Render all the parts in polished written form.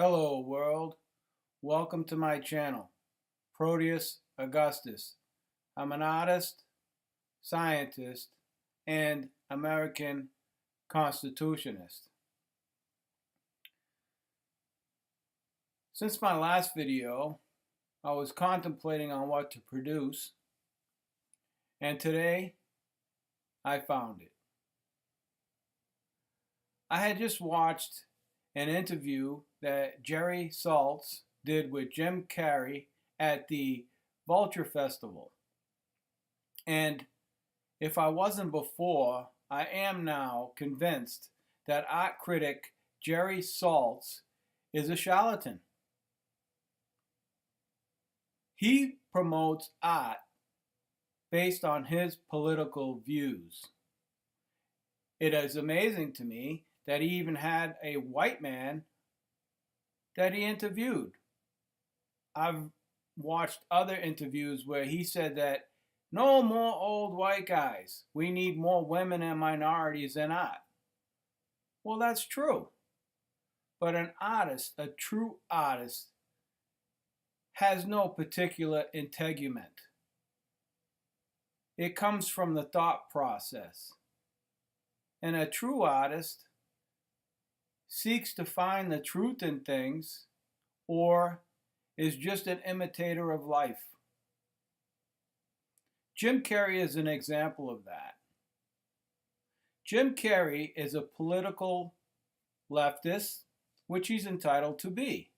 Hello world, welcome to my channel, Proteus Augustus. I'm an artist, scientist, and American Constitutionist. Since my last video, I was contemplating on what to produce, and today I found it. I had just watched an interview that Carrey Saltz did with Jim Carrey at the Vulture Festival. And if I wasn't before, I am now convinced that art critic Carrey Saltz is a charlatan. He promotes art based on his political views. It is amazing to me that he even had a white man that he interviewed. I've watched other interviews where he said that no more old white guys. We need more women and minorities in art. Well, that's true. But an artist, a true artist, has no particular integument. It comes from the thought process. And a true artist seeks to find the truth in things or is just an imitator of life. Jim Carrey is an example of that. Jim Carrey is a political leftist, which he's entitled to be.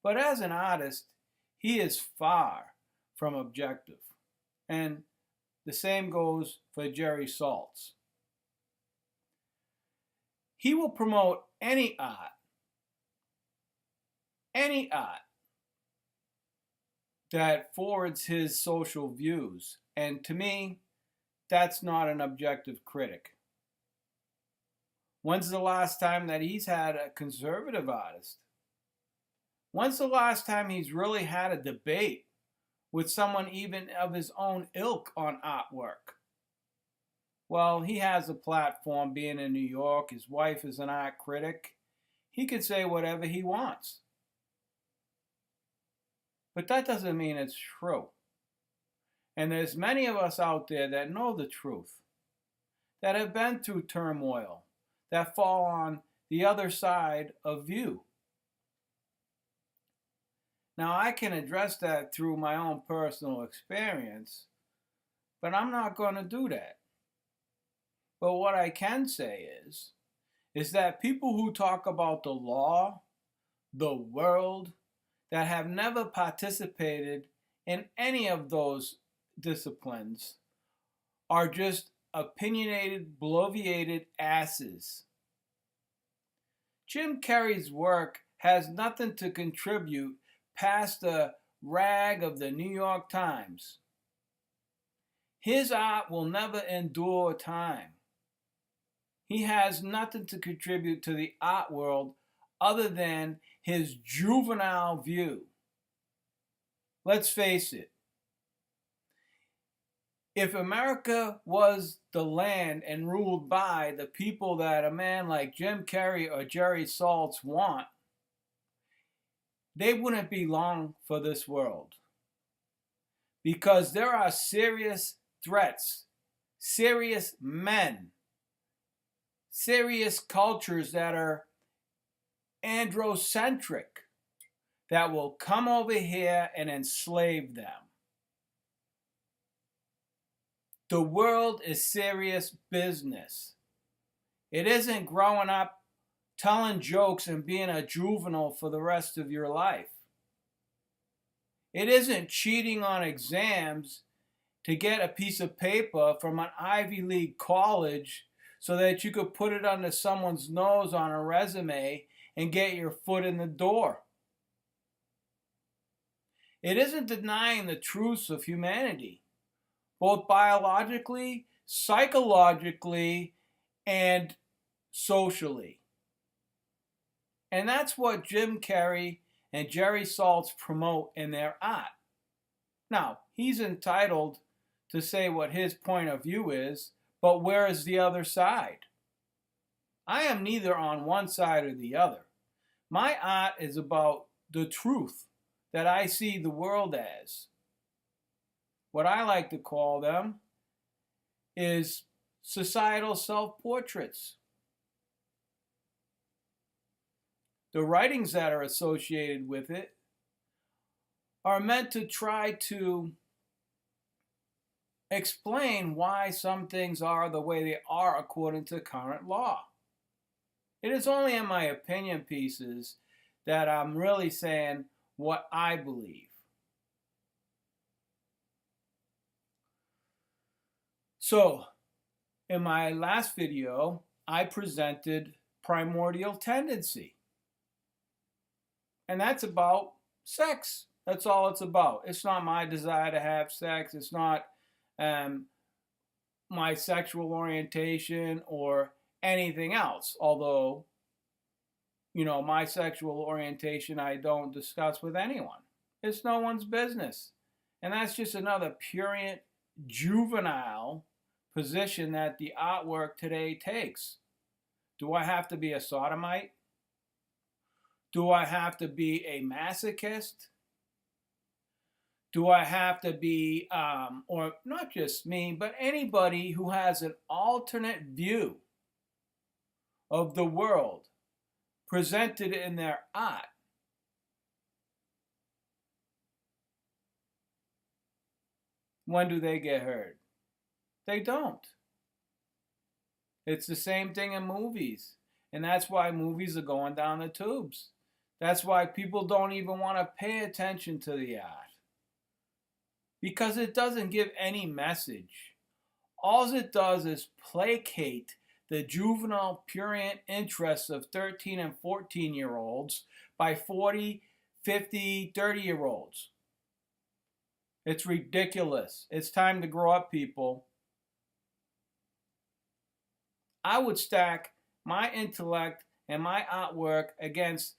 But as an artist, he is far from objective. And the same goes for Carrey Saltz. He will promote any art that forwards his social views. And to me, that's not an objective critic. When's the last time that he's had a conservative artist? When's the last time he's really had a debate with someone even of his own ilk on artwork? Well, he has a platform being in New York. His wife is an art critic. He can say whatever he wants. But that doesn't mean it's true. And there's many of us out there that know the truth, that have been through turmoil, that fall on the other side of view. Now, I can address that through my own personal experience, but I'm not going to do that. But what I can say is that people who talk about the law, the world, that have never participated in any of those disciplines are just opinionated, bloviated asses. Jim Carrey's work has nothing to contribute past the rag of the New York Times. His art will never endure time. He has nothing to contribute to the art world other than his juvenile view. Let's face it. If America was the land and ruled by the people that a man like Jim Carrey or Carrey Saltz want, they wouldn't be long for this world. Because there are serious threats, serious men, serious cultures that are androcentric that will come over here and enslave them. The world is serious business. It isn't growing up telling jokes and being a juvenile for the rest of your life. It isn't cheating on exams to get a piece of paper from an Ivy League college so that you could put it under someone's nose on a resume and get your foot in the door. It isn't denying the truths of humanity, both biologically, psychologically, and socially. And that's what Jim Carrey and Carrey Saltz promote in their art. Now, he's entitled to say what his point of view is, but where is the other side? I am neither on one side or the other, My art is about the truth that I see the world as. What I like to call them is societal self-portraits. The writings that are associated with it are meant to try to explain why some things are the way they are according to current law. It is only in my opinion pieces that I'm really saying what I believe. So, in my last video, I presented primordial tendency. And that's about sex. That's all it's about. It's not my desire to have sex. It's not my sexual orientation or anything else. Although, my sexual orientation I don't discuss with anyone. It's no one's business. And that's just another purient, juvenile position that the artwork today takes. Do I have to be a sodomite? Do I have to be a masochist? Do I have to be, or not just me, but anybody who has an alternate view of the world presented in their art? When do they get heard? They don't. It's the same thing in movies. And that's why movies are going down the tubes. That's why people don't even want to pay attention to the art. Because it doesn't give any message. All it does is placate the juvenile prurient interests of 13 and 14-year-olds by 40, 50, 30-year-olds. It's ridiculous. It's time to grow up, people. I would stack my intellect and my artwork against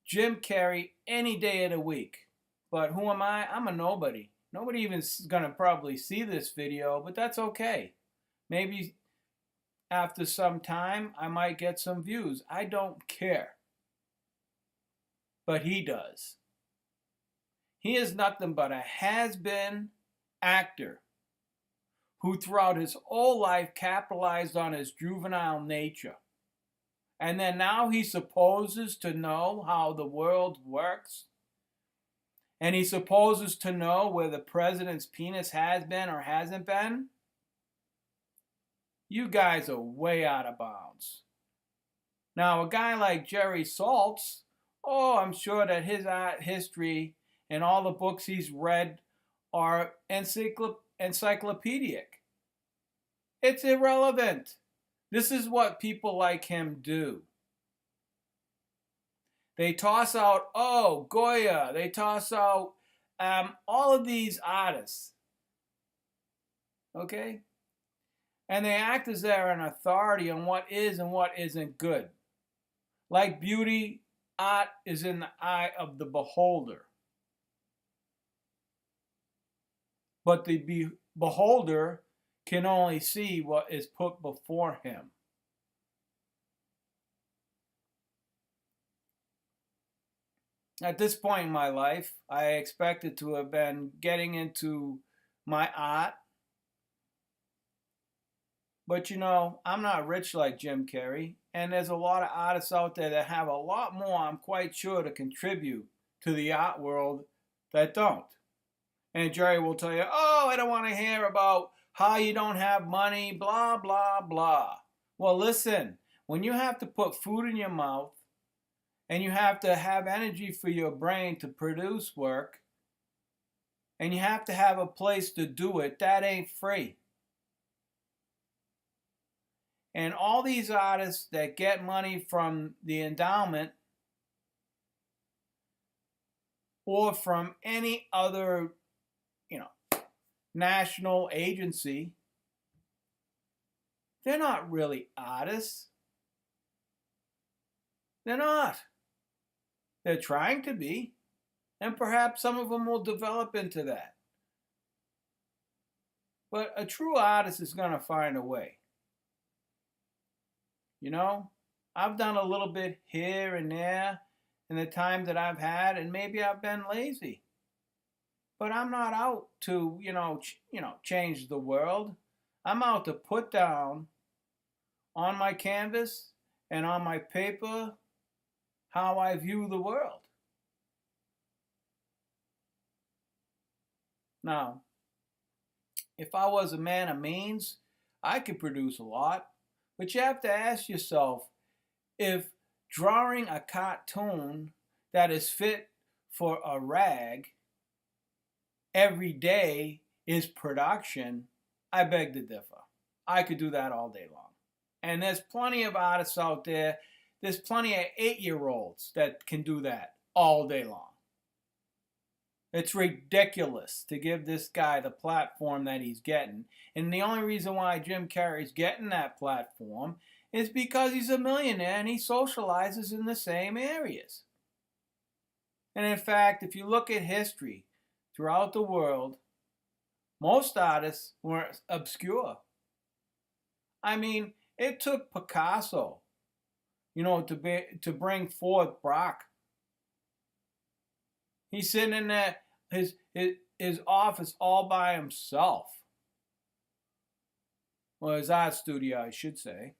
Jim Carrey any day of the week. But who am I? I'm a nobody. Nobody even is going to probably see this video, but that's okay. Maybe after some time, I might get some views. I don't care. But he does. He is nothing but a has-been actor who throughout his whole life capitalized on his juvenile nature. And then now he supposes to know how the world works. And he supposes to know where the president's penis has been or hasn't been. You guys are way out of bounds. Now, a guy like Carrey Saltz, I'm sure that his art history and all the books he's read are encyclopedic. It's irrelevant. This is what people like him do. They toss out, Goya. They toss out all of these artists. Okay? And they act as they're an authority on what is and what isn't good. Like beauty, art is in the eye of the beholder. But the beholder can only see what is put before him. At this point in my life, I expected to have been getting into my art. But I'm not rich like Jim Carrey. And there's a lot of artists out there that have a lot more, I'm quite sure, to contribute to the art world that don't. And Jerry will tell you, I don't want to hear about how you don't have money, blah, blah, blah. Well, listen, when you have to put food in your mouth and you have to have energy for your brain to produce work and you have to have a place to do it, that ain't free. And all these artists that get money from the endowment or from any other national agency, they're not really artists. They're not. They're trying to be, and perhaps some of them will develop into that. But a true artist is going to find a way. I've done a little bit here and there in the time that I've had, and maybe I've been lazy. But I'm not out to, change the world. I'm out to put down on my canvas and on my paper how I view the world. Now, if I was a man of means, I could produce a lot. But you have to ask yourself if drawing a cartoon that is fit for a rag every day is production, I beg to differ. I could do that all day long. And there's plenty of artists out there, there's plenty of 8-year-olds that can do that all day long. It's ridiculous to give this guy the platform that he's getting. And the only reason why Jim Carrey's getting that platform is because he's a millionaire and he socializes in the same areas. And in fact, if you look at history throughout the world, most artists were obscure. I mean, it took Picasso, to bring forth Braque. He's sitting in there, his office all by himself. Well, his art studio, I should say.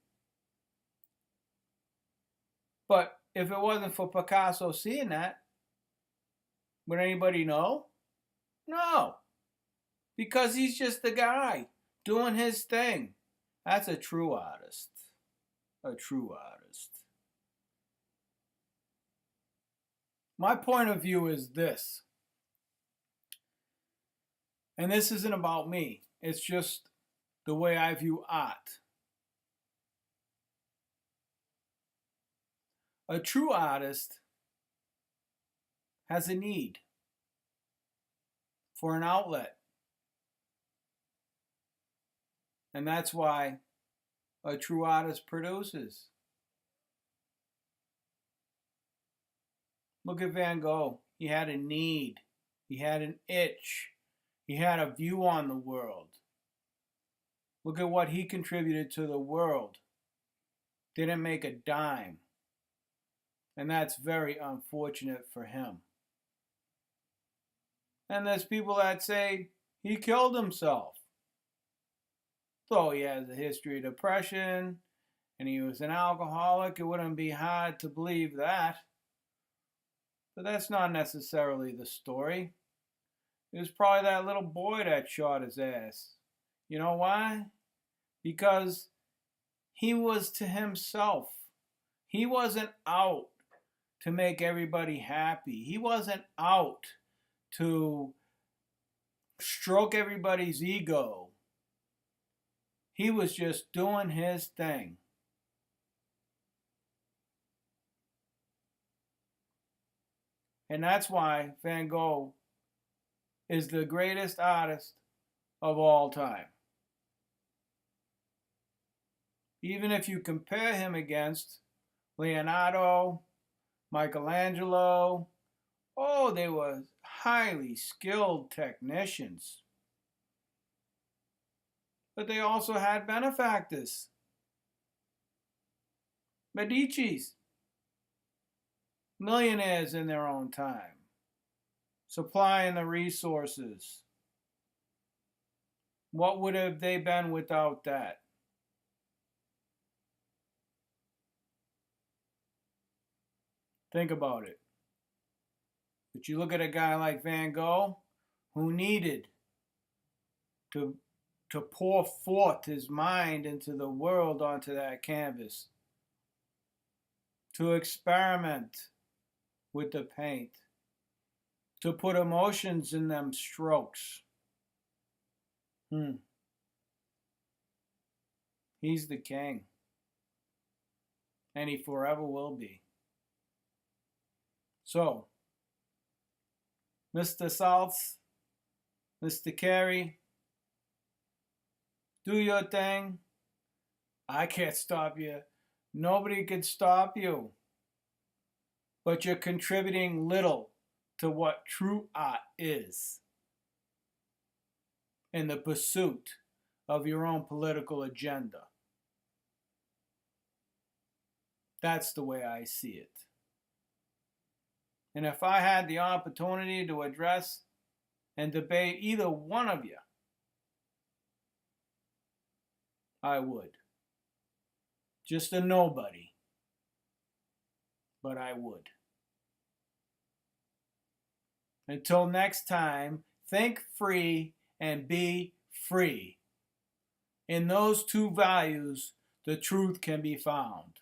But if it wasn't for Picasso seeing that, would anybody know? No. Because he's just the guy doing his thing. That's a true artist. A true artist. My point of view is this. And this isn't about me. It's just the way I view art. A true artist has a need for an outlet. And that's why a true artist produces. Look at Van Gogh. He had a need. He had an itch. He had a view on the world. Look at what he contributed to the world. Didn't make a dime. And that's very unfortunate for him. And there's people that say he killed himself. Though he has a history of depression and he was an alcoholic, it wouldn't be hard to believe that. But that's not necessarily the story. It was probably that little boy that shot his ass. You know why? Because he was to himself. He wasn't out to make everybody happy. He wasn't out to stroke everybody's ego. He was just doing his thing. And that's why Van Gogh is the greatest artist of all time. Even if you compare him against Leonardo, Michelangelo, they were highly skilled technicians. But they also had benefactors. Medici's, millionaires in their own time, supplying the resources. What would have they been without that? Think about it. But you look at a guy like Van Gogh, who needed to pour forth his mind into the world onto that canvas, to experiment with the paint, to put emotions in them strokes. He's the king. And he forever will be. So, Mr. Saltz, Mr. Carrey, do your thing. I can't stop you. Nobody can stop you. But you're contributing little to what true art is in the pursuit of your own political agenda. That's the way I see it. And if I had the opportunity to address and debate either one of you, I would. Just a nobody, but I would. Until next time, think free and be free. In those two values, the truth can be found.